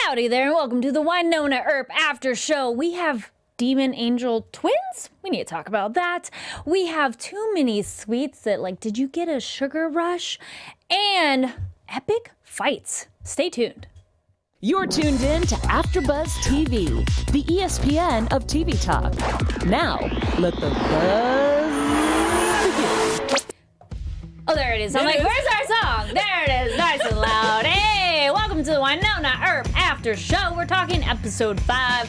Howdy there, and welcome to the Wynonna Earp After Show. We have demon angel twins. We need to talk about that. We have too many sweets that, like, did you get a sugar rush? And epic fights. Stay tuned. You're tuned in to Afterbuzz TV, the ESPN of TV talk. Now, let the buzz begin. Oh, there it is. I'm like, where's our song? There it is, nice and loud. Hey, welcome to the Wynonna Earp After Show. We're talking episode 5,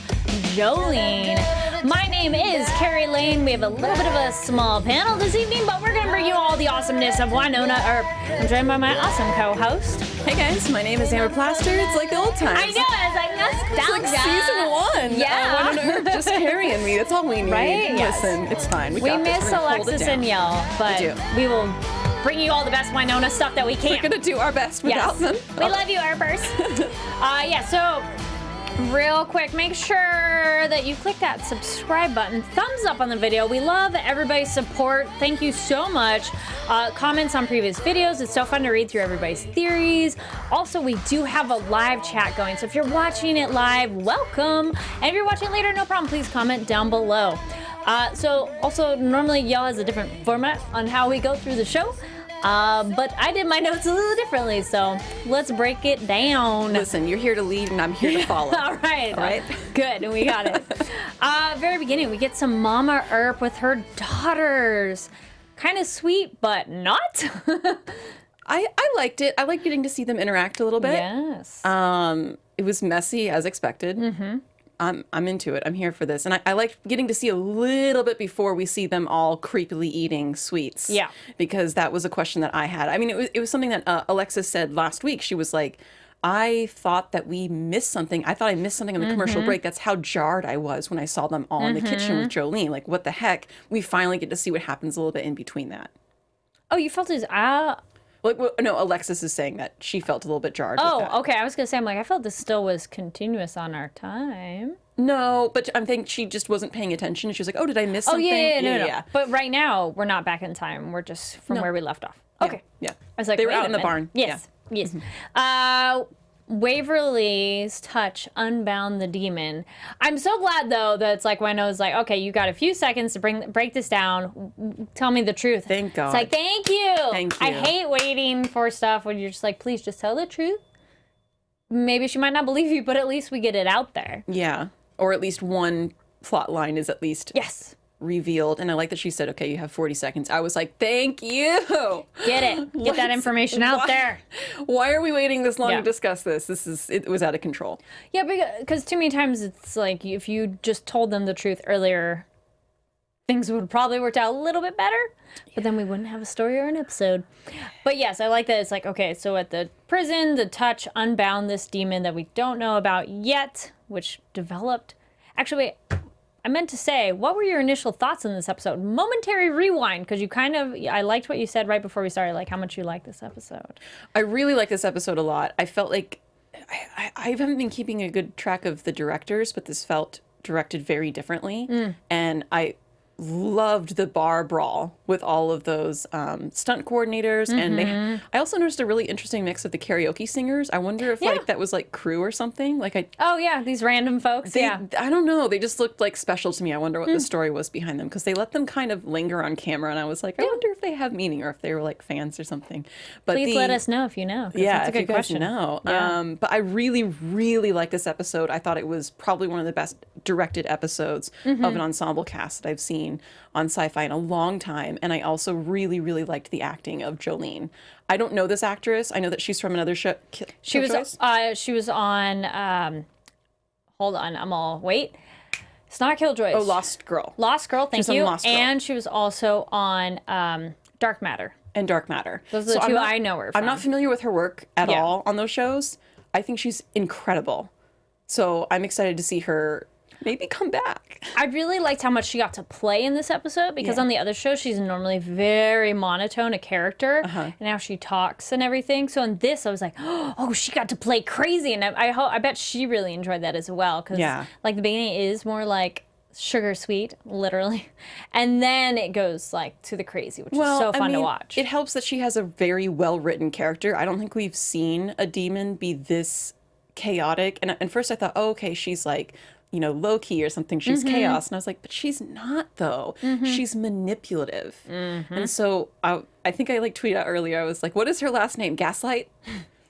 Jolene. My name is Carrie Lane. We have a little bit of a small panel this evening, but we're gonna bring you all the awesomeness of Wynonna Earp. I'm joined by my awesome co-host. Hey guys, my name is Amber Plaster. It's like the old times. I know, it's like nostalgia. It's like season 1. Yeah. Wynonna Earp just carrying me. That's all we need. Right? Listen, it's fine. We got miss this. We're gonna hold it Alexis down. and Yell, but we will bring you all the best Wynonna stuff that we can. We're gonna do our best without them. We love you, Earpers. So real quick, make sure that you click that subscribe button. Thumbs up on the video. We love everybody's support. Thank you so much. Comments on previous videos. It's so fun to read through everybody's theories. Also, we do have a live chat going. So if you're watching it live, welcome. And if you're watching later, no problem. Please comment down below. So also, normally Yell has a different format on how we go through the show. But I did my notes a little differently, so let's break it down. Listen, you're here to lead and I'm here to follow. All right. All right. Good, we got it. Very beginning, we get some Mama Earp with her daughters. Kind of sweet, but not. I liked it. I liked getting to see them interact a little bit. Yes. It was messy as expected. Mm-hmm. I'm into it. I'm here for this. And I like getting to see a little bit before we see them all creepily eating sweets. Yeah. Because that was a question that I had. I mean, it was something that Alexis said last week. She was like, I thought that we missed something. I thought I missed something on the commercial break. That's how jarred I was when I saw them all in the kitchen with Jolene. Like, what the heck? We finally get to see what happens a little bit in between that. Oh, you felt his Like, no, Alexis is saying that she felt a little bit jarred with that. Oh, okay. I was gonna say, I'm like, I felt this still was continuous on our time. No, but I think she just wasn't paying attention. She was like, oh, did I miss something? No. But right now, we're not back in time. We're just from where we left off. Okay. Yeah. I was like, They were wait out a in the minute. barn. Yes. Yeah. Yes. Waverly's touch unbound the demon. I'm so glad though that it's like when I was like, okay, you got a few seconds to break this down. Tell me the truth. Thank God. It's like, thank you. Thank you. I hate waiting for stuff when you're just like, please just tell the truth. Maybe she might not believe you, but at least we get it out there. Yeah. Or at least one plot line is at least revealed. And I like that she said, okay, you have 40 seconds. I was like, thank you. Get it. Get that information out there. Why are we waiting this long to discuss this? It was out of control. Yeah, because too many times it's like if you just told them the truth earlier, things would probably worked out a little bit better, but then we wouldn't have a story or an episode. But yes, I like that it's like, okay, so at the prison, the touch unbound this demon that we don't know about yet, which developed. Actually, I meant to say, what were your initial thoughts on this episode? Momentary rewind, because I liked what you said right before we started, like how much you liked this episode. I really like this episode a lot. I felt like I haven't been keeping a good track of the directors, but this felt directed very differently. And I loved the bar brawl with all of those stunt coordinators, and I also noticed a really interesting mix of the karaoke singers. I wonder if like that was like crew or something. Like these random folks. I don't know. They just looked like special to me. I wonder what the story was behind them, because they let them kind of linger on camera, and I was like, I wonder if they have meaning or if they were like fans or something. But please let us know if you know. Yeah, that's a good question. Know. Yeah. But I really, really like this episode. I thought it was probably one of the best directed episodes of an ensemble cast that I've seen on Sci-Fi in a long time. And I also really, really liked the acting of Jolene. I don't know this actress. I know that she's from another show. She was on hold on, wait. It's not Killjoys. Oh, Lost Girl. Lost Girl, thank you. Lost Girl. And she was also on Dark Matter. And Dark Matter. Those are the two I know her from. I'm not familiar with her work at all on those shows. I think she's incredible. So I'm excited to see her maybe come back. I really liked how much she got to play in this episode, because on the other show she's normally very monotone, a character, and now she talks and everything. So in this I was like, oh, she got to play crazy, and I bet she really enjoyed that as well, because like the beginning is more like sugar sweet, literally, and then it goes like to the crazy, which is so fun to watch. It helps that she has a very well written character. I don't think we've seen a demon be this chaotic. And at first I thought, oh, okay, she's like, you know, low-key or something. She's chaos. And I was like, but she's not, though. She's manipulative. And so I think I like tweeted out earlier, I was like, what is her last name? Gaslight?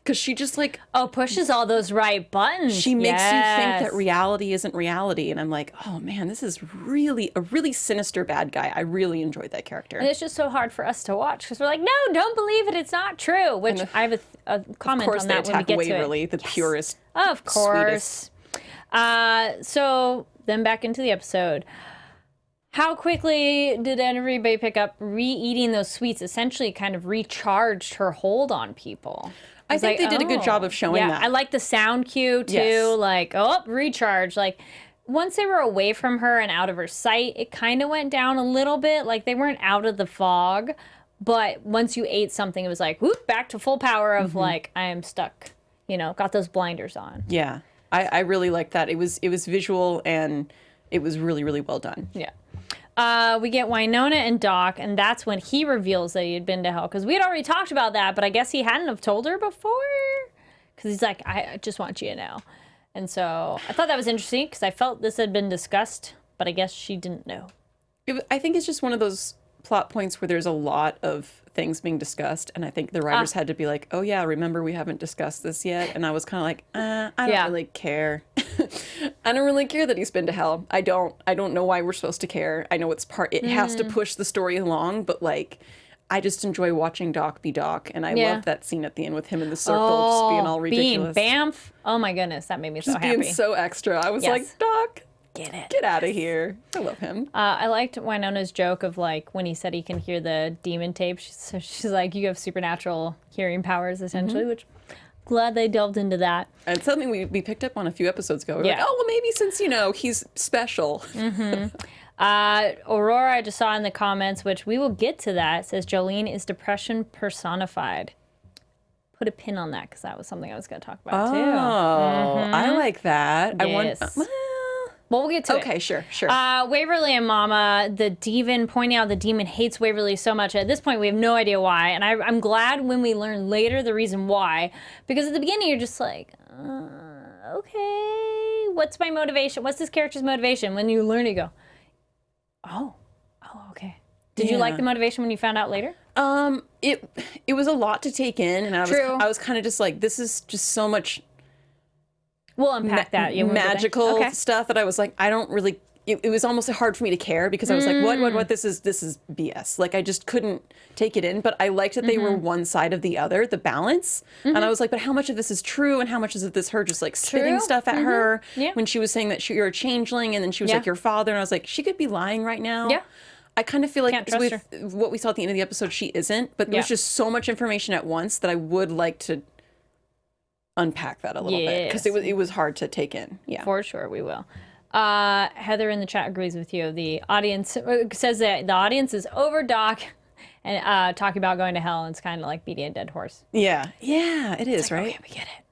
Because she just like... Oh, pushes all those right buttons. She makes you think that reality isn't reality. And I'm like, oh, man, this is really a really sinister bad guy. I really enjoyed that character. And it's just so hard for us to watch because we're like, no, don't believe it. It's not true. Which I have a comment on that when we get Waverly, to it. the purest, of course. So then back into the episode. How quickly did everybody pick up re-eating those sweets essentially kind of recharged her hold on people? I think they did a good job of showing that. I like the sound cue too. Yes. Like, oh, recharge. Like once they were away from her and out of her sight, it kind of went down a little bit. Like they weren't out of the fog, but once you ate something, it was like, whoop, back to full power of like, I am stuck, you know, got those blinders on. Yeah. I really liked that. It was visual and it was really, really well done. Yeah. We get Wynonna and Doc, and that's when he reveals that he had been to hell. Because we had already talked about that, but I guess he hadn't have told her before. Because he's like, I just want you to know. And so I thought that was interesting because I felt this had been discussed, but I guess she didn't know. I think it's just one of those plot points where there's a lot of things being discussed, and I think the writers had to be like, oh yeah, remember we haven't discussed this yet. And I was kind of like, I don't really care. I don't really care that he's been to hell. I don't know why we're supposed to care. I know it has to push the story along, but like I just enjoy watching Doc be Doc, and I love that scene at the end with him in the circle just being all ridiculous. Being Bamf. Oh my goodness, that made me so happy. Being so extra. I was like, Doc, get out of here. I love him. I liked Wynonna's joke of like when he said he can hear the demon tape. She's like, you have supernatural hearing powers essentially, which glad they delved into that. And something we picked up on a few episodes ago. We're like, oh, well, maybe since, you know, he's special. Aurora, I just saw in the comments, which we will get to that, says Jolene is depression personified. Put a pin on that because that was something I was going to talk about too. Oh, I like that. Yes. Well, we'll get to it. Okay, sure. Waverly and Mama, the demon, pointing out the demon hates Waverly so much. At this point, we have no idea why. And I'm glad when we learn later the reason why. Because at the beginning, you're just like, okay, what's my motivation? What's this character's motivation? When you learn, you go, oh, okay. Did you like the motivation when you found out later? It was a lot to take in. And I was kind of just like, this is just so much... We'll unpack that. Magical stuff that I was like, I don't really. It was almost hard for me to care because I was like, what? This is BS. Like I just couldn't take it in. But I liked that they were one side of the other, the balance. And I was like, but how much of this is true, and how much is this her just like spitting stuff at her when she was saying that you're a changeling, and then she was like your father, and I was like, she could be lying right now. Yeah. I kind of feel like with her. what we saw at the end of the episode, she isn't. But there was just so much information at once that I would like to unpack that a little bit because it was hard to take in. Yeah, for sure we will. Heather in the chat agrees with you. The audience says that the audience is over Doc and talking about going to hell, and it's kind of like beating a dead horse. Yeah, it is, right? Okay, we get it.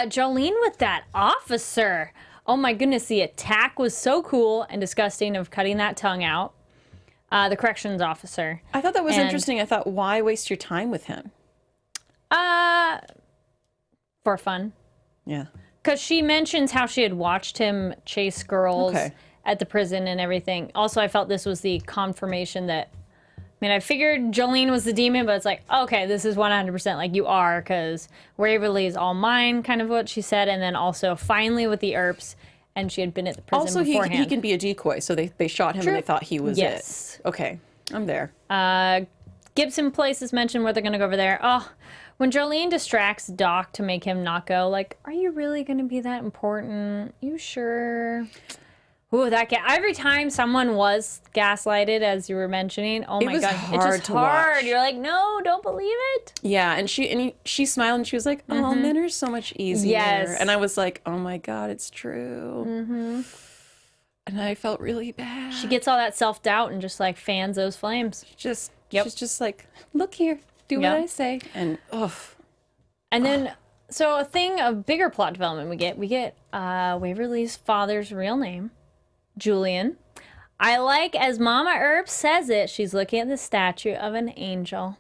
Jolene with that officer. Oh my goodness, the attack was so cool and disgusting of cutting that tongue out. The corrections officer. I thought that was interesting. I thought, why waste your time with him? For fun. Yeah. Because she mentions how she had watched him chase girls at the prison and everything. Also, I felt this was the confirmation that, I mean, I figured Jolene was the demon, but it's like, okay, this is 100% like you are, because Waverly is all mine, kind of what she said. And then also, finally with the Earps, and she had been at the prison beforehand. Also, he can be a decoy, so they shot him and they thought he was it. Okay, I'm there. Gibson Place is mentioned where they're going to go over there. Oh, when Jolene distracts Doc to make him not go, like, are you really going to be that important? You sure? Ooh, every time someone was gaslighted, as you were mentioning, oh my God, it's just hard. You're like, no, don't believe it. Yeah, and she smiled and she was like, oh, men are so much easier. Yes. And I was like, oh my God, it's true. And I felt really bad. She gets all that self-doubt and just like fans those flames. She's just like, look here. Do what I say. And And then, so a bigger plot development we get Waverly's father's real name, Julian. I like, as Mama Earp says it, she's looking at the statue of an angel.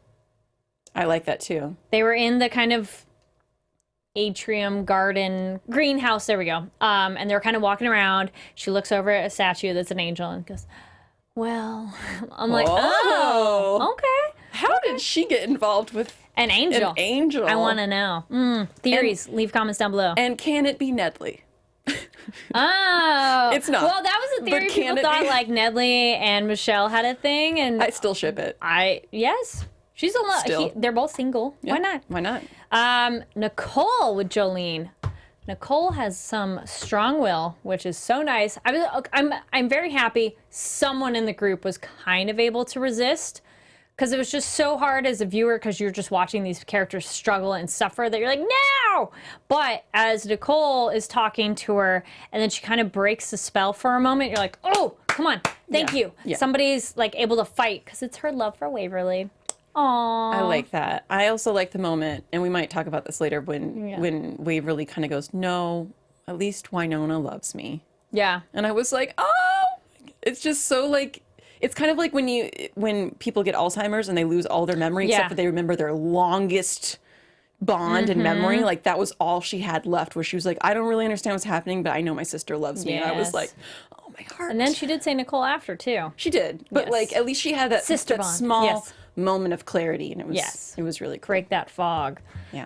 I like that too. They were in the kind of atrium garden greenhouse. There we go. And they're kind of walking around. She looks over at a statue that's an angel and goes, well, I'm like, oh, okay. How did she get involved with an angel? An angel. I want to know. Theories. Leave comments down below. And can it be Nedley? Oh, it's not. Well, that was a theory. People thought like Nedley and Michelle had a thing, and I still ship it. Yes, she's a lot. They're both single. Yeah. Why not? Why not? Nicole with Jolene. Nicole has some strong will, which is so nice. I'm very happy someone in the group was kind of able to resist, because it was just so hard as a viewer, because you're just watching these characters struggle and suffer that you're like, no! But as Nicole is talking to her, and then she kind of breaks the spell for a moment, you're like, oh, come on, thank you. Yeah. Somebody's like able to fight, because it's her love for Waverly. Aww. I like that. I also like the moment, and we might talk about this later, when Waverly kind of goes, no, at least Wynonna loves me. Yeah. And I was like, oh! It's just so like... It's kind of like when people get Alzheimer's and they lose all their memory, except for they remember their longest bond and memory. Like, that was all she had left, where she was like, I don't really understand what's happening, but I know my sister loves me. And I was like, oh, my heart. And then she did say Nicole after, too. She did. But, like, at least she had that, sister that bond. small moment of clarity. And it was, it was really cool. Break that fog. Yeah.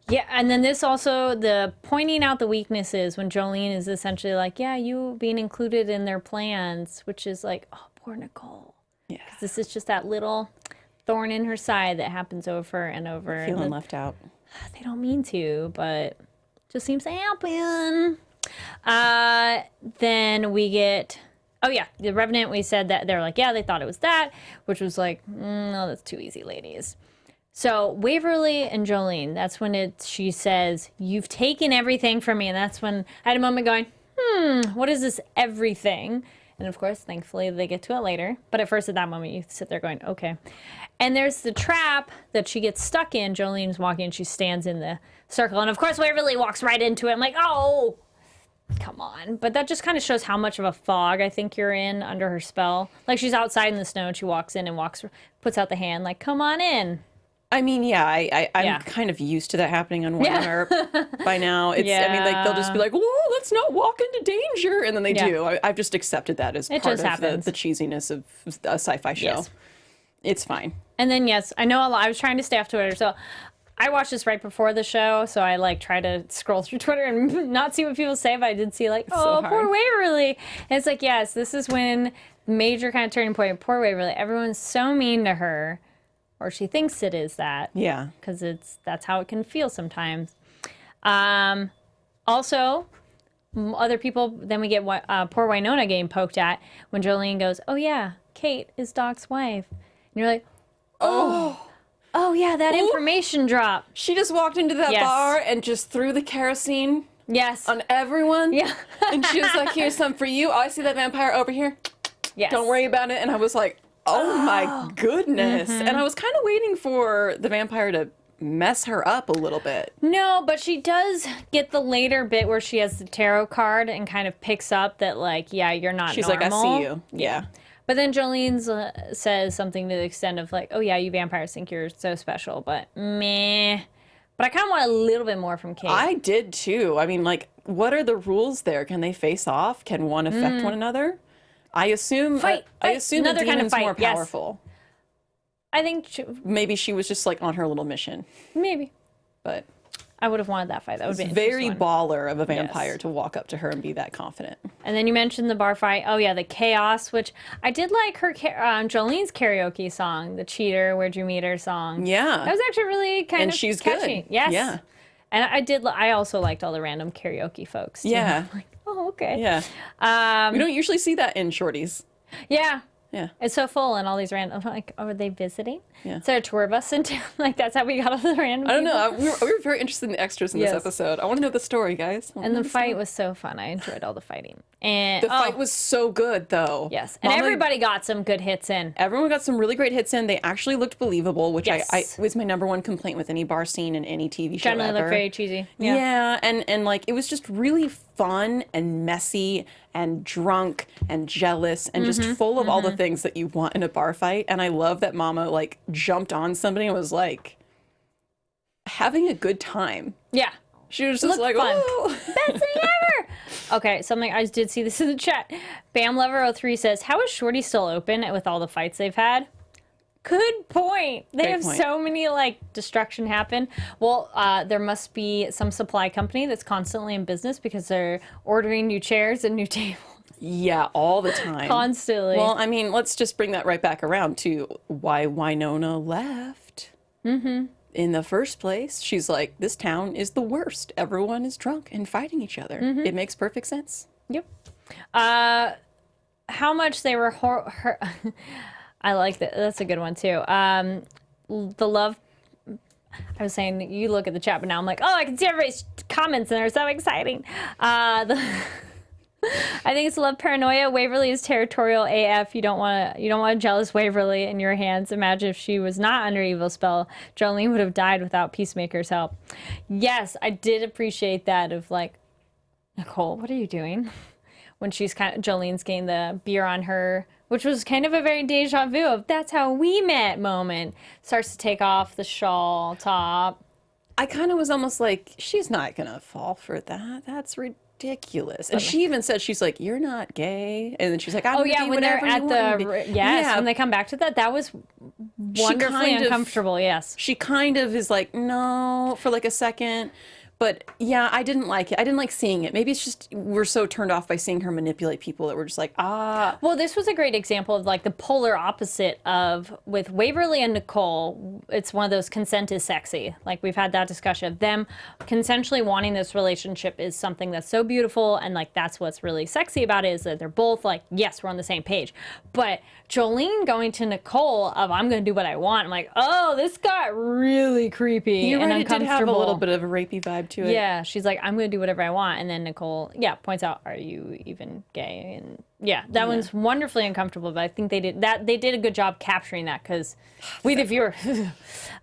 Yeah, and then this also, the pointing out the weaknesses when Jolene is essentially like, yeah, you being included in their plans, which is like, oh, poor Nicole. Yeah. Because this is just that little thorn in her side that happens over and over. Feeling left out. They don't mean to, but just seems to happen. Then we get, oh yeah, the Revenant, we said that they're like, yeah, they thought it was that, which was like, no, that's too easy, ladies. So Waverly and Jolene, that's when she says, you've taken everything from me. And that's when I had a moment going, what is this everything? And of course, thankfully, they get to it later. But at first, at that moment, you sit there going, okay. And there's the trap that she gets stuck in. Jolene's walking and she stands in the circle. And of course, Waverly walks right into it. I'm like, oh, come on. But that just kind of shows how much of a fog I think you're in under her spell. Like, she's outside in the snow and she walks in and puts out the hand like, come on in. I mean, yeah, I'm kind of used to that happening on Wynonna Earp by now. It's, I mean, like, they'll just be like, whoa, let's not walk into danger. And then they do. I've just accepted that as part of the cheesiness of a sci-fi show. Yes. It's fine. And then, yes, I know I was trying to stay off Twitter, so I watched this right before the show, so I, like, try to scroll through Twitter and not see what people say, but I did see, like, oh, poor Waverly. And it's like, yes, this is when major kind of turning point. Poor Waverly. Everyone's so mean to her. Or she thinks it is that. Yeah. Because that's how it can feel sometimes. Also, other people, then we get poor Wynonna getting poked at when Jolene goes, oh yeah, Kate is Doc's wife. And you're like, oh yeah, that information drop. She just walked into that bar and just threw the kerosene on everyone. Yeah. And she was like, here's some for you. Oh, I see that vampire over here. Yes. Don't worry about it. And I was like, oh my goodness. And I was kind of waiting for the vampire to mess her up a little bit. No, but she does get the later bit where she has the tarot card and kind of picks up that, like, yeah, you're not She's normal. like, I see you. Yeah. But then Jolene says something to the extent of, like, oh yeah, you vampires think you're so special, but meh. But I kind of want a little bit more from Kate. I did too. I mean, like, what are the rules there? Can they face off? Can one affect one another? I assume I assume another kind of fight. More powerful. Yes. I think maybe she was just like on her little mission. Maybe, but I would have wanted that fight. That would be very baller of a vampire to walk up to her and be that confident. And then you mentioned the bar fight. Oh yeah, the chaos, which I did like her Jolene's karaoke song, the "Cheater, Where'd You Meet Her" song. Yeah, that was actually really kind of she's catchy. Good. Yes. Yeah. And I also liked all the random karaoke folks. Too. Yeah. Like, oh, okay. Yeah. We don't usually see that in shorties. Yeah. Yeah. It's so full and all these random, I'm like, oh, are they visiting? Yeah. Is there a tour bus into, like, that's how we got all the random I don't know. We were very interested in the extras in this episode. I want to know the story, guys. And the fight was so fun. I enjoyed all the fighting. And the fight was so good, though. Yes. And everybody got some good hits in. Everyone got some really great hits in. They actually looked believable, which I was my #1 complaint with any bar scene in any TV show Generally ever. looked very cheesy. Yeah. And like, it was just really fun and messy and drunk and jealous and just full of all the things that you want in a bar fight. And I love that Mama, like, jumped on somebody and was like, having a good time. Yeah. She was just Looked like, fun. oh. Best thing ever. Okay, something I did see this in the chat. BamLover03 says, how is Shorty still open with all the fights they've had? Good point. They Great have point. so many destruction happen. Well, there must be some supply company that's constantly in business because they're ordering new chairs and new tables. Yeah, all the time. Constantly. Well, I mean, let's just bring that right back around to why Wynonna left. Mm-hmm. In the first place, she's like, this town is the worst. Everyone is drunk and fighting each other. Mm-hmm. It makes perfect sense. Yep. How much they were I like that. That's a good one too. The love. I was saying you look at the chat, but now I'm like, oh, I can see everybody's comments and they're so exciting. I think it's love paranoia. Waverly is territorial AF. You don't want a jealous Waverly in your hands. Imagine if she was not under evil spell. Jolene would have died without Peacemaker's help. Yes, I did appreciate that of Nicole, what are you doing? When she's Jolene's getting the beer on her, which was kind of a very deja vu of that's how we met moment. Starts to take off the shawl top. I kind of was almost like, she's not going to fall for that. That's ridiculous. And she even said, she's like, you're not gay. And then she's like, I'm Oh gonna yeah, be when they're whatever at you want me to be. when they come back to that was wonderfully uncomfortable. Yes, she kind of is like, no, for a second. But yeah, I didn't like it. I didn't like seeing it. Maybe it's just we're so turned off by seeing her manipulate people that we're just like, ah. Well, this was a great example of the polar opposite of with Waverly and Nicole. It's one of those consent is sexy. We've had that discussion of them consensually wanting this relationship is something that's so beautiful, and that's what's really sexy about it is that they're both yes, we're on the same page. But Jolene going to Nicole of I'm going to do what I want. I'm like, oh, this got really creepy and It uncomfortable. did have a little bit of a rapey vibe to it. Yeah, she's like, I'm going to do whatever I want. And then Nicole, points out, are you even gay? And that one's wonderfully uncomfortable, but I think they did a good job capturing that because we, the viewer. The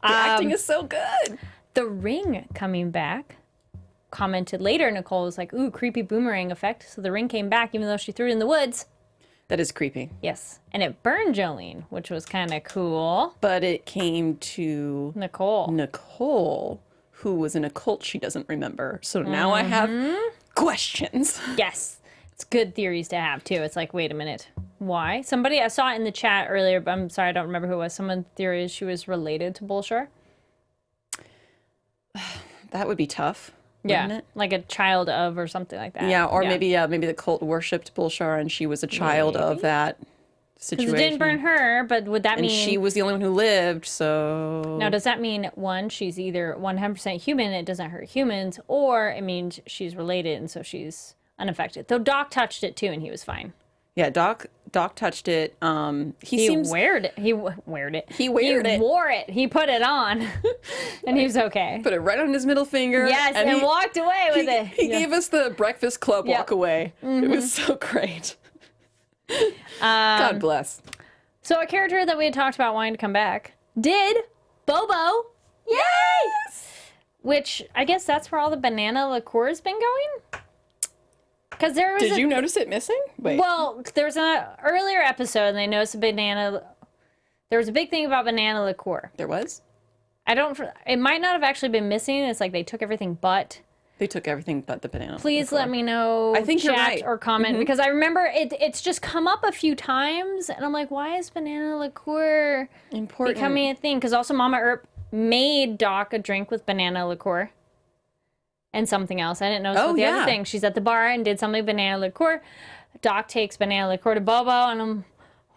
acting is so good. The ring coming back, commented later, Nicole was like, ooh, creepy boomerang effect. So the ring came back even though she threw it in the woods. That is creepy. Yes. And it burned Jolene, which was kind of cool. But it came to Nicole, who was in a cult she doesn't remember. So now I have questions. Yes. It's good theories to have, too. It's like, wait a minute. Why? Somebody, I saw it in the chat earlier, but I'm sorry, I don't remember who it was. Someone theorized she was related to Bolshar. That would be tough. Yeah, it? like a child of or something like that. Yeah, or maybe the cult worshipped Bolshar and she was a child of that situation. Because it didn't burn her, but would that mean... And she was the only one who lived, so... Now, does that mean, one, she's either 100% human and it doesn't hurt humans, or it means she's related and so she's unaffected? Though Doc touched it too and he was fine. Yeah, Doc touched it. He wore it. He wore it. He put it on, and he was okay. Put it right on his middle finger. Yes, and he walked away with it. He gave us the Breakfast Club walk away. It was so great. God bless. So a character that we had talked about wanting to come back did Bobo. Yay! Which I guess that's where all the banana liqueur has been going. Because there was Did you notice it missing? Wait. Well, there was an earlier episode, and they noticed a banana. There was a big thing about banana liqueur. There was? It might not have actually been missing. It's like they took everything but. They took everything but the banana. Please let me know. I think chat you're right. Or comment because I remember it's just come up a few times, and I'm like, why is banana liqueur becoming a thing? Because also Mama Earp made Doc a drink with banana liqueur. And something else. I didn't know what the other thing. She's at the bar and did something banana liqueur. Doc takes banana liqueur to Bobo, and I'm,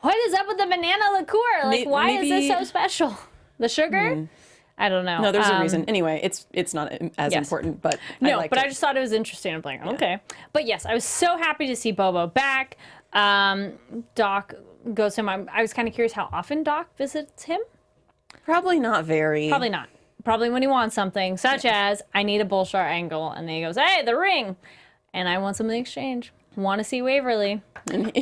what is up with the banana liqueur? Why is this so special? The sugar? I don't know. No, there's a reason. Anyway, it's not as important, but I just thought it was interesting. I'm like, okay. But yes, I was so happy to see Bobo back. Doc goes to him. I was kind of curious how often Doc visits him. Probably not very. Probably not. Probably when he wants something, such as, I need a Bolshar angle. And then he goes, hey, the ring. And I want something in exchange. Want to see Waverly.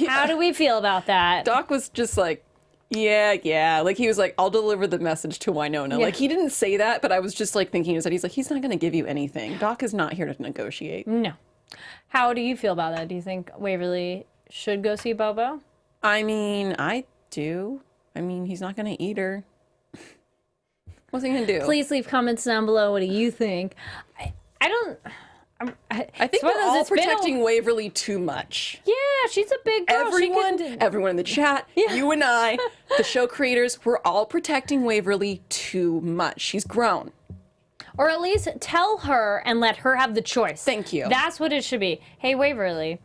How do we feel about that? Doc was just like, yeah. Like, he was like, I'll deliver the message to Wynonna. Yeah. Like, he didn't say that, but I was just like thinking, he's like, he's not going to give you anything. Doc is not here to negotiate. No. How do you feel about that? Do you think Waverly should go see Bobo? I mean, I do. I mean, he's not going to eat her. What's he gonna do? Please leave comments down below. What do you think? I think we're all protecting Waverly too much. Yeah, she's a big girl. Everyone in the chat, you and I, the show creators, we're all protecting Waverly too much. She's grown. Or at least tell her and let her have the choice. Thank you. That's what it should be. Hey, Waverly,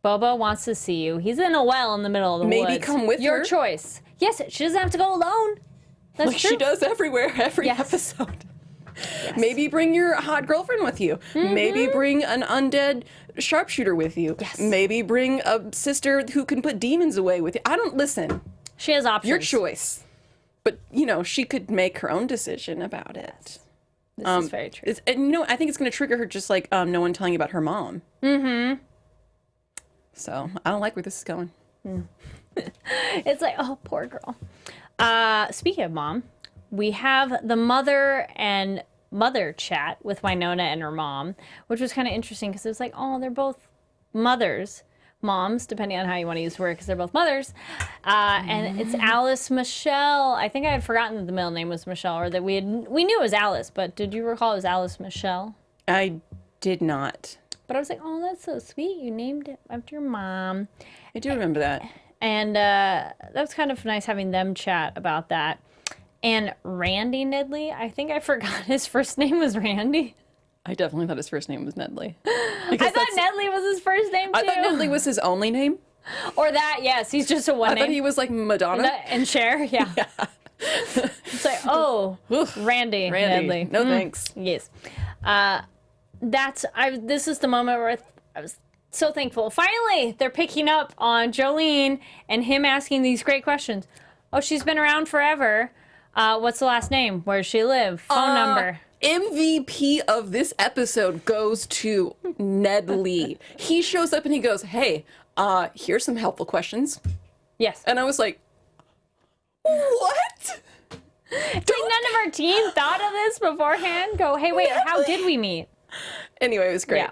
Bobo wants to see you. He's in a well in the middle of the woods. Maybe come with Your her. choice. Yes, she doesn't have to go alone. That's Like true. she does everywhere, every episode. Yes. Maybe bring your hot girlfriend with you. Maybe bring an undead sharpshooter with you. Yes. Maybe bring a sister who can put demons away with you. I don't listen. She has options. Your choice. But, you know, she could make her own decision about it. This is very true. And, you know, I think it's going to trigger her just like no one telling you about her mom. So, I don't like where this is going. It's like, oh, poor girl. Speaking of mom, we have the mother and mother chat with Wynonna and her mom, which was kind of interesting because it was like, oh, they're both moms, depending on how you want to use the word, because they're both mothers. And it's Alice Michelle. I think I had forgotten that the middle name was Michelle, or that we knew it was Alice, but did you recall it was Alice Michelle? I did not. But I was like, oh, that's so sweet. You named it after your mom. I do remember that. And that was kind of nice having them chat about that. And Randy Nedley, I think I forgot his first name was Randy. I definitely thought his first name was Nedley. I thought Nedley was his first name, too. I thought Nedley was his only name. Or that, yes, he's just a one name. I thought he was like Madonna. And Cher, yeah. It's like, oh, Randy Nedley. No thanks. Yes. This is the moment where I was so thankful. Finally, they're picking up on Jolene and him asking these great questions. Oh, she's been around forever. What's the last name? Where does she live? Phone number. MVP of this episode goes to Nedley. He shows up and he goes, hey, here's some helpful questions. Yes. And I was like, what? It's like none of our team thought of this beforehand. Go, hey, wait, how did we meet? Anyway, it was great. Yeah.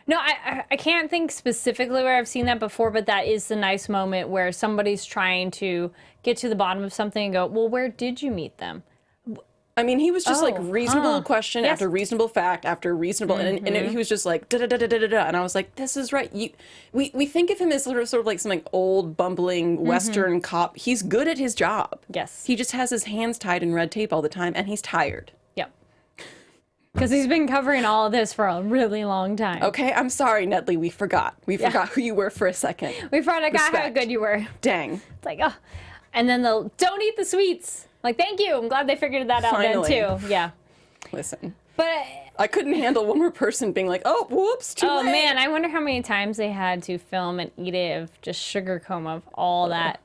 No, I can't think specifically where I've seen that before, but that is the nice moment where somebody's trying to get to the bottom of something and go, well, where did you meet them? I mean, he was just like reasonable question after reasonable fact after reasonable, and he was just like da da da da da da, and I was like, this is right. We think of him as sort of like some like old bumbling Western cop. He's good at his job. Yes, he just has his hands tied in red tape all the time, and he's tired. Yep. Because he's been covering all of this for a really long time. Okay, I'm sorry, Nedley. We forgot. We forgot who you were for a second. We forgot how good you were. Dang. It's like, oh. And then don't eat the sweets. Like, thank you. I'm glad they figured that out then, too. Yeah. Listen. But I couldn't handle one more person being like, oh, whoops, too late. Oh, man. I wonder how many times they had to film an eat of just sugar coma of all that.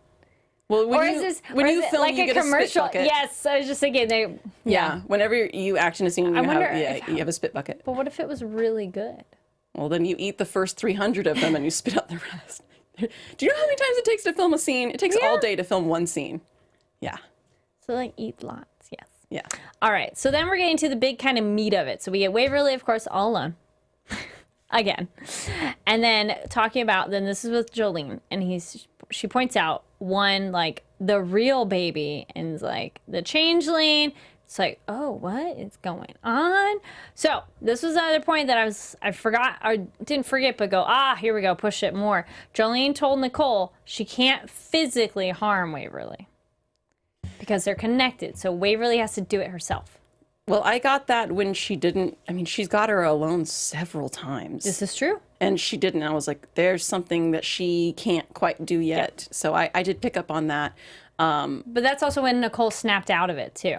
Well, when you film, like you get commercial? a spit bucket. Yes, I was just thinking Yeah, whenever you act in a scene, you have a spit bucket. But what if it was really good? Well, then you eat the first 300 of them and you spit out the rest. Do you know how many times it takes to film a scene? It takes all day to film one scene. Yeah. So, like, eat lots, yes. Yeah. All right, so then we're getting to the big kind of meat of it. So we get Waverly, of course, all alone. Again. And then talking about, then this is with Jolene, and she points out one, like, the real baby, and is like, the changeling. It's like, oh, what is going on? So this was the other point that I forgot, or didn't forget, but here we go, push it more. Jolene told Nicole she can't physically harm Waverly because they're connected. So Waverly has to do it herself. Well, I got that when she didn't. I mean, she's got her alone several times. This is true. And she didn't. I was like, there's something that she can't quite do yet. Yep. So I did pick up on that. But that's also when Nicole snapped out of it, too.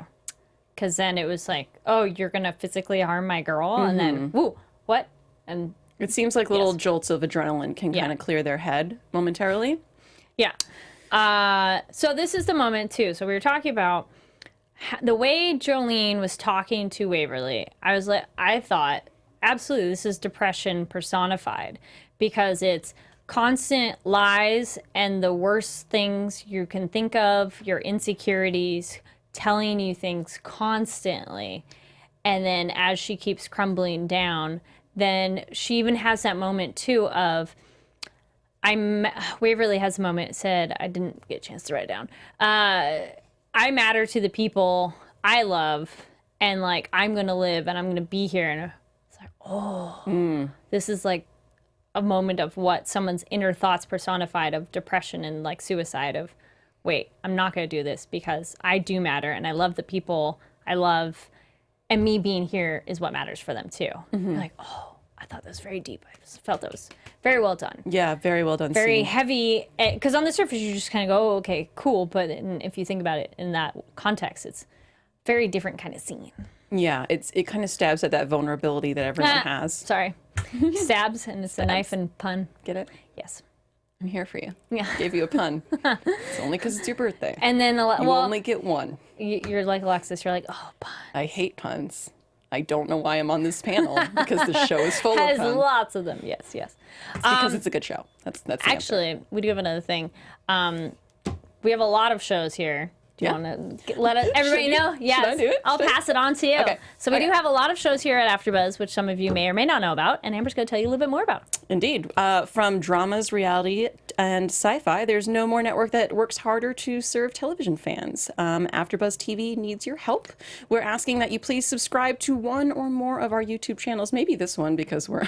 Because then it was like, oh, you're going to physically harm my girl? And then, woo, what? And it seems like little jolts of adrenaline can kind of clear their head momentarily. Yeah. So this is the moment, too. So we were talking about the way Jolene was talking to Waverly. I thought, absolutely, this is depression personified. Because it's constant lies and the worst things you can think of, your insecurities, telling you things constantly. And then as she keeps crumbling down, then she even has that moment too of, Waverly has a moment, said, I didn't get a chance to write it down. I matter to the people. I love, and like I'm gonna live and I'm gonna be here, and it's like, this is like a moment of what someone's inner thoughts personified of depression and like suicide of, wait, I'm not gonna do this because I do matter and I love the people I love, and me being here is what matters for them too. You're like, I thought that was very deep. I just felt that was very well done. Yeah, very well done. Very scene. heavy, because on the surface you just kind of go, oh, okay, cool. But if you think about it in that context, it's a very different kind of scene. Yeah, it kind of stabs at that vulnerability that everyone has. Sorry. Stabs, and it's a knife and pun. Get it? Yes. I'm here for you. Yeah. Gave you a pun. It's only because it's your birthday. And then, you only get one. You're like Alexis, you're like, oh, pun. I hate puns. I don't know why I'm on this panel because the show is full of Has puns. lots of them, yes. It's because it's a good show. That's the answer. Actually, we do have another thing. We have a lot of shows here. Do you want to let everybody know? Yes. Should I do it? I'll pass it on to you. Okay. So we do have a lot of shows here at AfterBuzz, which some of you may or may not know about, and Amber's going to tell you a little bit more about. Indeed. From dramas, reality, and sci-fi, there's no more network that works harder to serve television fans. AfterBuzz TV needs your help. We're asking that you please subscribe to one or more of our YouTube channels, maybe this one because we're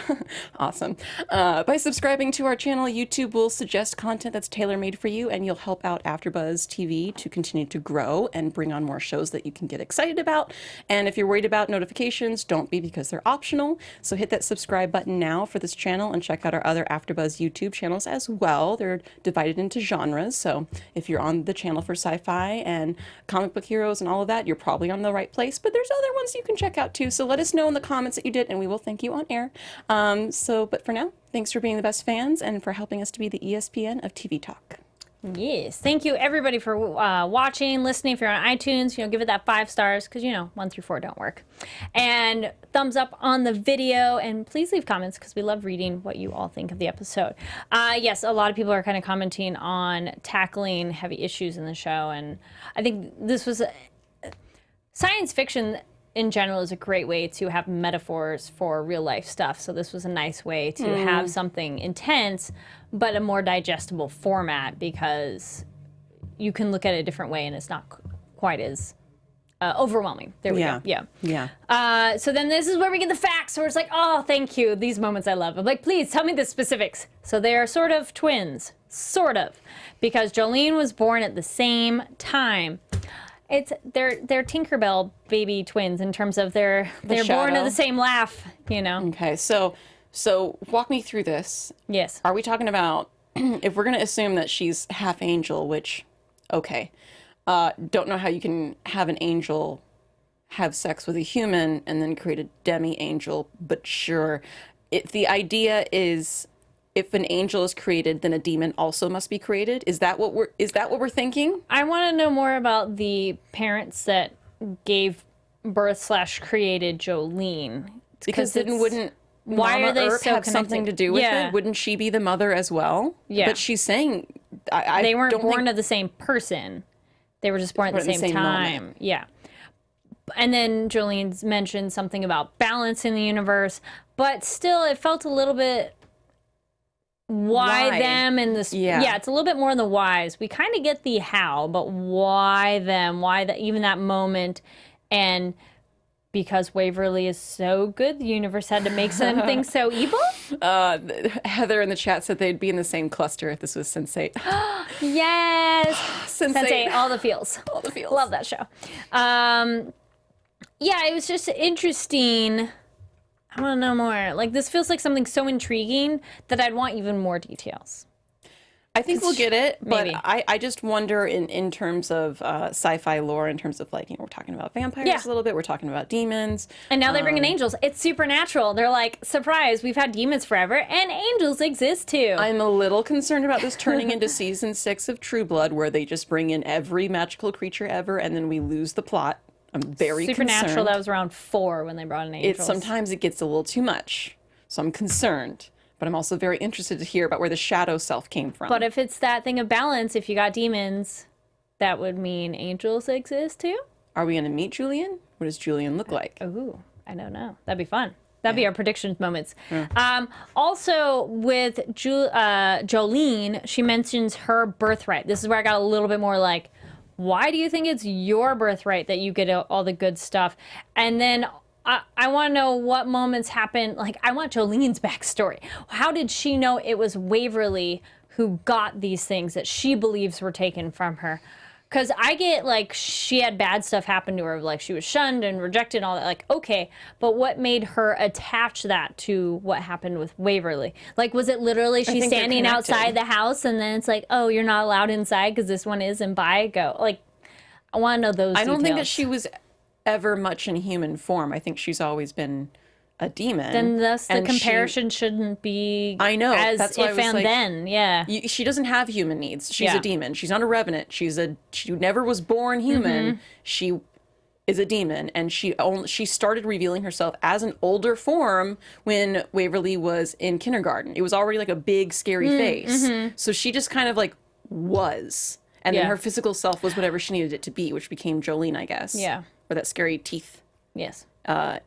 awesome. By subscribing to our channel, YouTube will suggest content that's tailor-made for you, and you'll help out AfterBuzz TV to continue to grow and bring on more shows that you can get excited about. And if you're worried about notifications, don't be, because they're optional. So hit that subscribe button now for this channel and check out our other AfterBuzz YouTube channels as well. They're divided into genres. So if you're on the channel for sci-fi and comic book heroes and all of that, you're probably on the right place. But there's other ones you can check out too. So let us know in the comments that you did, and we will thank you on air. But for now, thanks for being the best fans and for helping us to be the ESPN of TV talk. Yes. Thank you, everybody, for watching, listening. If you're on iTunes, give it that 5 stars, because, 1 through 4 don't work. And thumbs up on the video. And please leave comments, because we love reading what you all think of the episode. Yes, a lot of people are kind of commenting on tackling heavy issues in the show. And I think this was science fiction in general is a great way to have metaphors for real life stuff. So this was a nice way to have something intense, but a more digestible format, because you can look at it a different way and it's not quite as overwhelming. There we go. Yeah. So then this is where we get the facts, where it's like, oh, thank you. These moments I love. I'm like, please tell me the specifics. So they are sort of twins, sort of, because Jolene was born at the same time. They're Tinkerbell baby twins in terms of they're born of the same laugh, Okay, so walk me through this. Yes. Are we talking about, if we're going to assume that she's half angel, which, okay, don't know how you can have an angel have sex with a human and then create a demi-angel, but sure. If the idea is, if an angel is created, then a demon also must be created. Is that what we're thinking? I want to know more about the parents that gave birth / created Jolene. Because then wouldn't why Mama are they Earp so have connected? something to do with it? Wouldn't she be the mother as well? Yeah. But she's saying they weren't born of the same person. They were just born at the same time. Moment. Yeah. And then Jolene's mentioned something about balance in the universe, but still it felt a little bit why them in this. Yeah, it's a little bit more in the whys. We kind of get the how, but why them? Why even that moment? And because Waverly is so good, the universe had to make something so evil? Heather in the chat said they'd be in the same cluster if this was Sense8. Yes! Sense8. All the feels. All the feels. Love that show. Yeah, it was just interesting. I want to know more. Like, this feels like something so intriguing that I'd want even more details. I think we'll get it, but maybe. I just wonder in terms of sci-fi lore, in terms of we're talking about vampires a little bit, we're talking about demons. And now they bring in angels. It's supernatural. They're like, surprise, we've had demons forever, and angels exist too. I'm a little concerned about this turning into season 6 of True Blood, where they just bring in every magical creature ever, and then we lose the plot. I'm very Supernatural, concerned. that was around 4 when they brought in angels. Sometimes it gets a little too much, so I'm concerned. But I'm also very interested to hear about where the shadow self came from. But if it's that thing of balance, if you got demons, that would mean angels exist too? Are we going to meet Julian? What does Julian look like? Ooh, I don't know. That'd be fun. That'd be our predictions moments. Also, with Jolene, she mentions her birthright. This is where I got a little bit more like, Why do you think it's your birthright that you get all the good stuff? And then I want to know what moments happen. Like, I want Jolene's backstory. How did she know it was Waverly who got these things that she believes were taken from her? Because I get, like, she had bad stuff happen to her, like she was shunned and rejected and all that. Like, okay, but what made her attach that to what happened with Waverly? Like, was it literally she's standing outside the house and then it's like, oh, you're not allowed inside because this one is, and bye, go. Like, I want to know those I don't details. think that she was ever much in human form. I think she's always been a demon. Then thus the comparison shouldn't be I know, as that's why if I was and like, then. Yeah. She doesn't have human needs. She's Yeah. a demon. She's not a revenant. She never was born human. She is a demon, and she started revealing herself as an older form when Waverly was in kindergarten. It was already like a big scary face. So she just kind of like was. And then her physical self was whatever she needed it to be, which became Jolene, I guess. Yeah. Or that scary teeth Yes.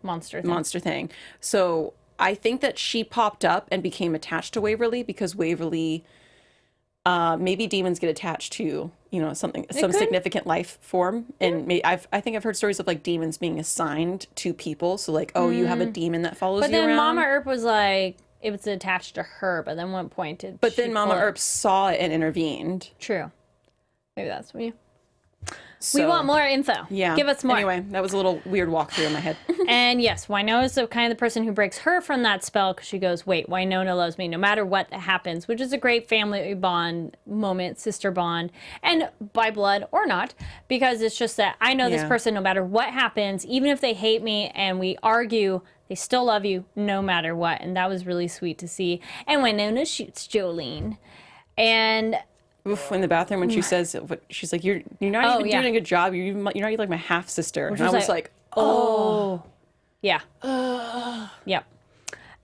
Monster thing. So I think that she popped up and became attached to Waverly because Waverly, maybe demons get attached to, some significant life form. And I think I've heard stories of like demons being assigned to people. So like, oh, you have a demon that follows you around. But then Mama Earp was like, it was attached to her, but then one point did But then Mama Earp saw it and intervened. True. Maybe that's what you... So, we want more info. Yeah. Give us more. Anyway, that was a little weird walkthrough in my head. And yes, Wynonna is the kind of the person who breaks her from that spell because she goes, wait, Wynonna loves me no matter what happens, which is a great family bond moment, sister bond, and by blood or not, because it's just that I know this person no matter what happens, even if they hate me and we argue, they still love you no matter what. And that was really sweet to see. And Wynonna shoots Jolene. And... Oof, in the bathroom when she says, she's like, you're not even doing a good job. You're not even like my half sister. And I was like, oh. Yeah. Yep.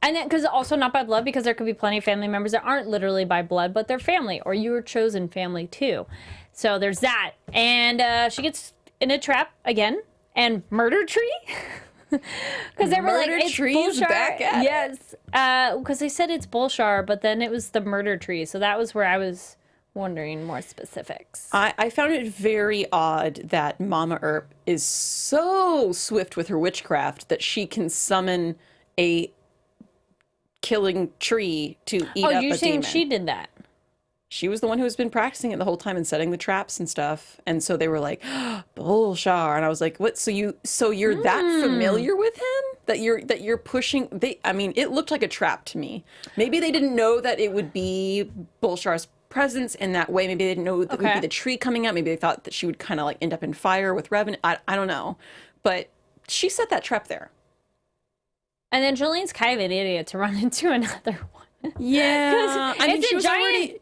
And then, because also not by blood, because there could be plenty of family members that aren't literally by blood, but they're family, or you were chosen family too. So there's that. And she gets in a trap again, and murder tree. Because they were like, it's Bullshar. Back at yes. Because they said it's Bullshar, but then it was the murder tree. So that was where I was wondering more specifics. I found it very odd that Mama Earp is so swift with her witchcraft that she can summon a killing tree to eat up a demon. Oh, you're saying she did that? She was the one who has been practicing it the whole time and setting the traps and stuff. And so they were like, oh, Bullshar. And I was like, what? So you're that familiar with him that you're pushing? It looked like a trap to me. Maybe they didn't know that it would be Bullshar's presence in that way. Maybe they didn't know that it would be the tree coming out. Maybe they thought that she would kind of like end up in fire with Revenant. I don't know. But she set that trap there. And then Jolene's kind of an idiot to run into another one. Yeah.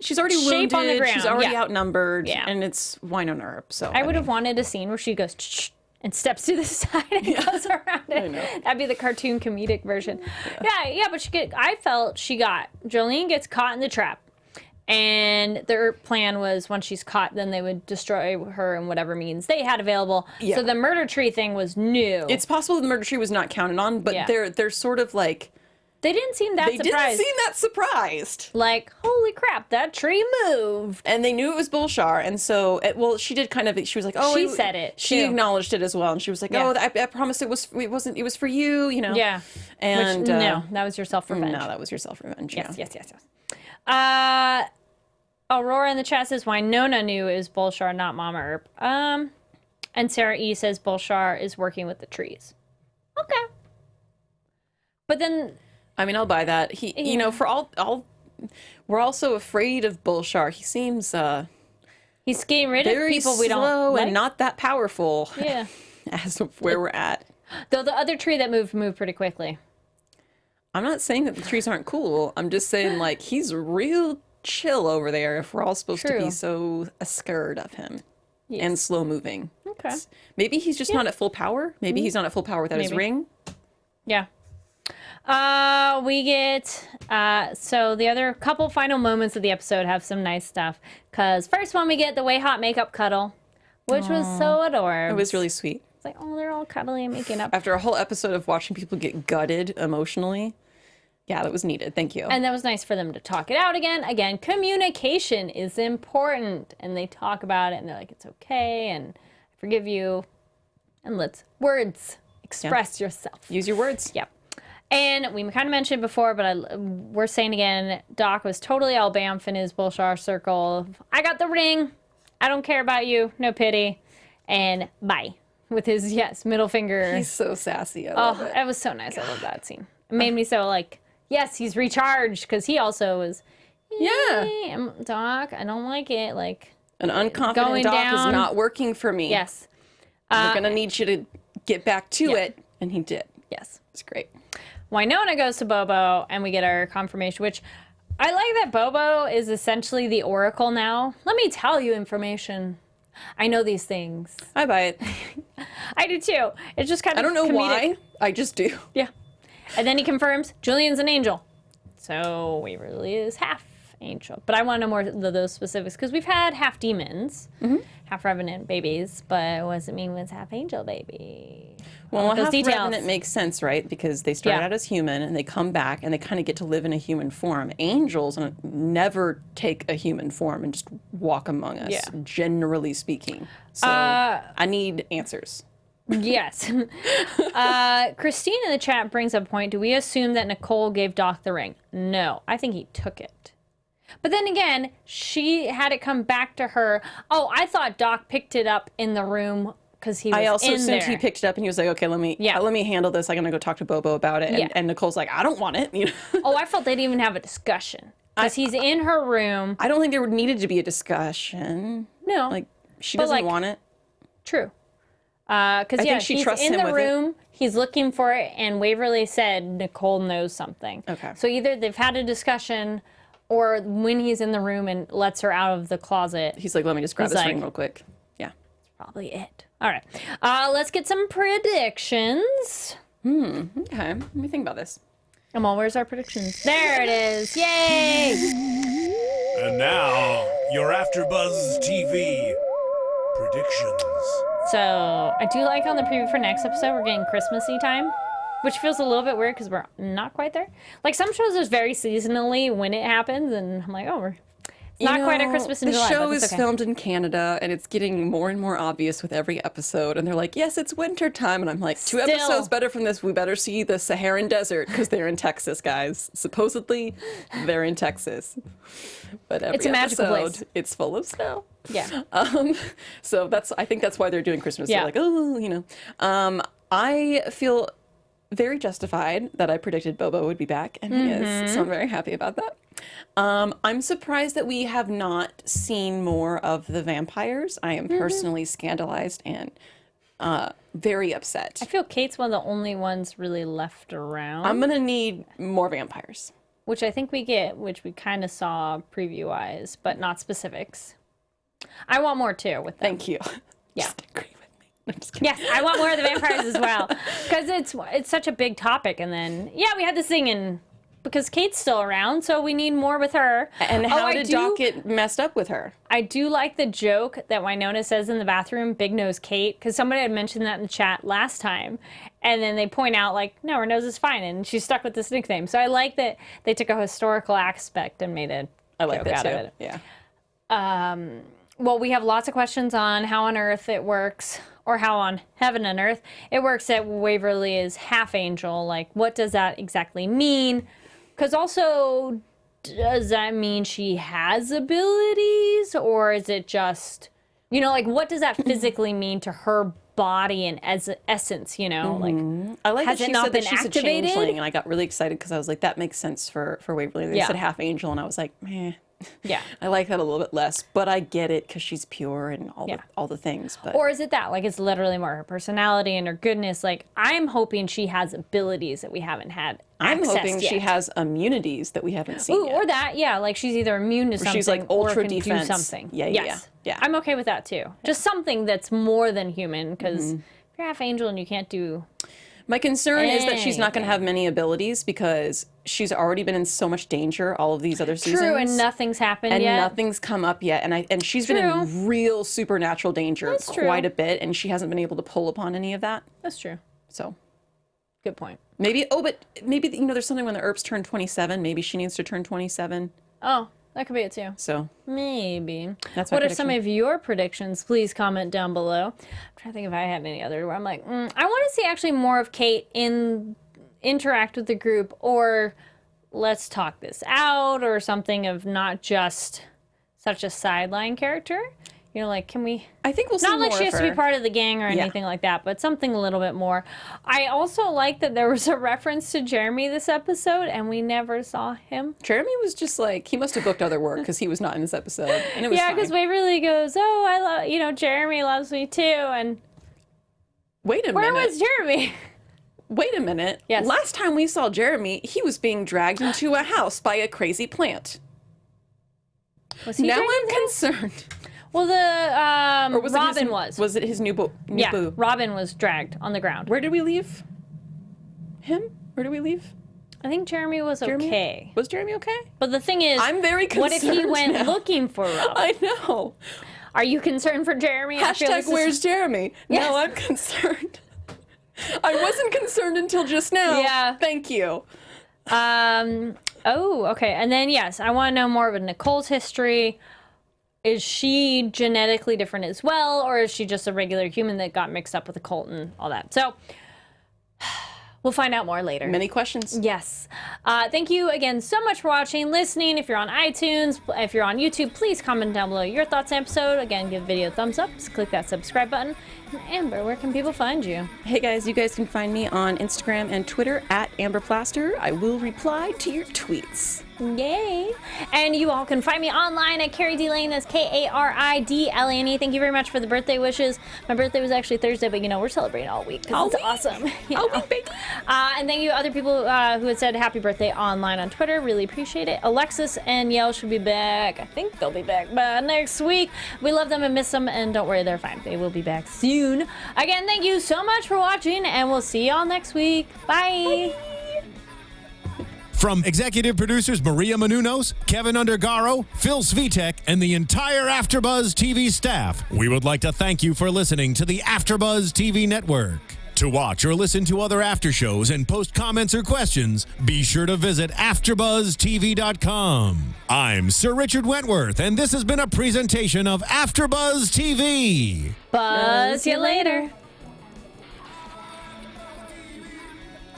She's already wounded. On the ground. She's already outnumbered. Yeah. And it's Wynonna Earp. So I would have wanted a scene where she goes and steps to the side and goes around it. I know. That'd be the cartoon comedic version. Yeah, but I felt Jolene gets caught in the trap. And their plan was once she's caught, then they would destroy her in whatever means they had available. Yeah. So the murder tree thing was new. It's possible the murder tree was not counted on, but they're sort of like... They didn't seem that surprised. Like, holy crap, that tree moved. And they knew it was Bullshar. And so, she did kind of... She was like, oh... She said it, She acknowledged it as well. And she was like, oh, I promised it was for you, Yeah. And... Which, no, that was your self-revenge. No, that was your self-revenge, yes. Aurora in the chat says Wynonna knew it was Bullshar, not Mama Earp. And Sarah E says Bullshar is working with the trees. Okay. But then... I'll buy that. He, for all... We're also afraid of Bullshar. He seems, he's getting rid of people we don't slow like. And not that powerful. Yeah. As of where we're at. Though the other tree that moved pretty quickly. I'm not saying that the trees aren't cool. I'm just saying, like, he's real chill over there if we're all supposed to be so scared of him. Yes. And slow moving. Okay. Maybe he's just not at full power. Maybe he's not at full power without his ring. Yeah. We get, so the other couple final moments of the episode have some nice stuff. Because first one, we get the way hot makeup cuddle, which was so adorable. It was really sweet. It's like, oh, they're all cuddly and making up. After a whole episode of watching people get gutted emotionally, Yeah, that was needed. Thank you. And that was nice for them to talk it out again. Again, communication is important. And they talk about it and they're like, it's okay. And I forgive you. And let's express yourself. Use your words. Yep. And we kind of mentioned before, but we're saying again, Doc was totally all bamf in his bullshit circle. I got the ring. I don't care about you. No pity. And bye. With his, middle finger. He's so sassy. I love it. It was so nice. I love that scene. It made me so like, yes, he's recharged because he also was, Doc, I don't like it. Like, an unconfident going Doc down. is not working for me. Yes. We're going to need you to get back to it. And he did. Yes. It's great. Wynonna goes to Bobo, and we get our confirmation, which I like that Bobo is essentially the Oracle now. Let me tell you information. I know these things. I buy it. I do too. It's just kind of I don't know comedic. why. I just do. Yeah. And then he confirms Julian's an angel. So Waverly is half angel. But I want to know more of those specifics because we've had half demons, half revenant babies, but what does it mean when it's half angel baby? Well, Those half details. revenant makes sense, right? Because they started out as human and they come back and they kind of get to live in a human form. Angels never take a human form and just walk among us, generally speaking. So I need answers. Yes. Christine in the chat brings up a point. Do we assume that Nicole gave Doc the ring? No, I think he took it. But then again, she had it come back to her. Oh, I thought Doc picked it up in the room because he was in there. I also assumed he picked it up and he was like, okay, let me handle this. I'm going to go talk to Bobo about it. And Nicole's like, I don't want it. You know? Oh, I felt they didn't even have a discussion. Because he's in her room. I don't think there needed to be a discussion. No. Like, she doesn't want it. True. Because he's in the room, he's looking for it, and Waverly said Nicole knows something. Okay. So either they've had a discussion, or when he's in the room and lets her out of the closet, he's like, let me just grab this ring real quick. Yeah. That's probably it. All right. Let's get some predictions. Okay. Let me think about this. Come on, where's our predictions? There it is. Yay! And now, your Afterbuzz TV predictions. So, I do like on the preview for next episode, we're getting Christmassy time, which feels a little bit weird because we're not quite there. Like, some shows is very seasonally when it happens, and I'm like, it's not quite at Christmas in July. The show is filmed in Canada, and it's getting more and more obvious with every episode. And they're like, yes, it's winter time. And I'm like, two episodes better from this. We better see the Saharan desert because they're in Texas, guys. Supposedly, they're in Texas. But every it's a magical place. It's full of snow. Yeah. So I think that's why they're doing Christmas. Yeah. They're like, I feel very justified that I predicted Bobo would be back, and he is. So I'm very happy about that. I'm surprised that we have not seen more of the vampires. I am personally scandalized and very upset. I feel Kate's one of the only ones really left around. I'm gonna need more vampires. Which I think we get, which we kind of saw preview-wise, but not specifics. I want more too with them. Thank you. Yeah. Just agree with me. I'm just kidding. Yes, I want more of the vampires as well. Because it's such a big topic. And then, we had this thing in... Because Kate's still around, so we need more with her. And how did Doc get messed up with her? I do like the joke that Wynonna says in the bathroom, Big Nose Kate, because somebody had mentioned that in the chat last time. And then they point out, like, no, her nose is fine, and she's stuck with this nickname. So I like that they took a historical aspect and made a joke out of it. Yeah. Well, we have lots of questions on how on Earth it works, or how on Heaven and Earth it works that Waverly is half angel. Like, what does that exactly mean? Because also, does that mean she has abilities? Or is it just, what does that physically mean to her body and as essence, Like, I like has that it she not said been that she's activated? a changeling, and I got really excited because I was like, that makes sense for Waverly. They said half angel, and I was like, meh. Yeah. I like that a little bit less, but I get it because she's pure and all the things. But or is it that, like, it's literally more her personality and her goodness? Like, I'm hoping she has abilities that we haven't had I'm hoping yet. she has immunities that we haven't seen yet. Or that, like she's either immune to something she's like ultra or can defense. do something. Yeah. I'm okay with that too. Just something that's more than human, because if you're half angel and you can't do... My concern is that she's not going to have many abilities because she's already been in so much danger all of these other seasons. True, and nothing's happened yet. And nothing's come up yet. And she's been in real supernatural danger quite a bit, and she hasn't been able to pull upon any of that. That's true. So, Good point. Maybe, but maybe, there's something when the Earps turn 27. Maybe she needs to turn 27. Oh, that could be it too. So Maybe. That's my What are some prediction. of your predictions? Please comment down below. I'm trying to think if I had any other where I'm like, I want to see actually more of Kate interact with the group, or let's talk this out, or something of not just such a sideline character. Like, can we... I think we'll see Not like more she of has to be her. part of the gang or anything like that, but something a little bit more. I also like that there was a reference to Jeremy this episode, and we never saw him. Jeremy was just like, he must have booked other work because he was not in this episode. And it was Yeah, fine. because Waverly goes, oh, I love, Jeremy loves me too, and Wait a where minute. was Jeremy? Wait a minute. Yes. Last time we saw Jeremy, he was being dragged into a house by a crazy plant. Was he Now dragged I'm into this? concerned. Well, the Or was Robin it his, was. Was it his new boo? Yeah, Robin was dragged on the ground. Where did we leave him? Where did we leave? I think Jeremy was Jeremy? okay. Was Jeremy okay? But the thing is, I'm very what if he concerned went now. looking for Robin? I know. Are you concerned for Jeremy? after Hashtag this is- where's Jeremy? Yes. Now I'm concerned. I wasn't concerned until just now. Yeah. Thank you. Oh, okay. And then, yes, I want to know more of Nicole's history. Is she genetically different as well, or is she just a regular human that got mixed up with a cult and all that? So, we'll find out more later. Many questions. Yes. Thank you again so much for watching, listening. If you're on iTunes, if you're on YouTube, please comment down below your thoughts on the episode. Again, give the video a thumbs up. Just click that subscribe button. And Amber, where can people find you? Hey guys, you guys can find me on Instagram and Twitter at AmberPlaster. I will reply to your tweets. Yay! And you all can find me online at Carrie D Lane. That's KaridLane. Thank you very much for the birthday wishes. My birthday was actually Thursday, but we're celebrating all week because it's awesome. All week, baby. And thank you other people who had said happy birthday online on Twitter. Really appreciate it. Alexis and Yale should be back. I think they'll be back by next week. We love them and miss them, and don't worry, they're fine. They will be back soon. Again, thank you so much for watching, and we'll see y'all next week. Bye. From executive producers Maria Menounos, Kevin Undergaro, Phil Svitek, and the entire Afterbuzz TV staff, we would like to thank you for listening to the Afterbuzz TV network. To watch or listen to other after shows and post comments or questions, be sure to visit AfterbuzzTV.com. I'm Sir Richard Wentworth, and this has been a presentation of Afterbuzz TV. Buzz you later.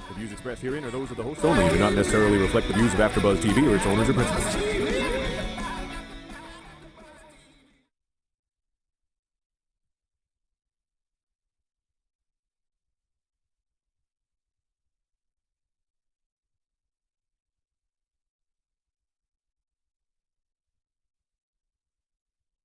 The views expressed herein are those of the host only and do not necessarily reflect the views of AfterBuzz TV or its owners or principals.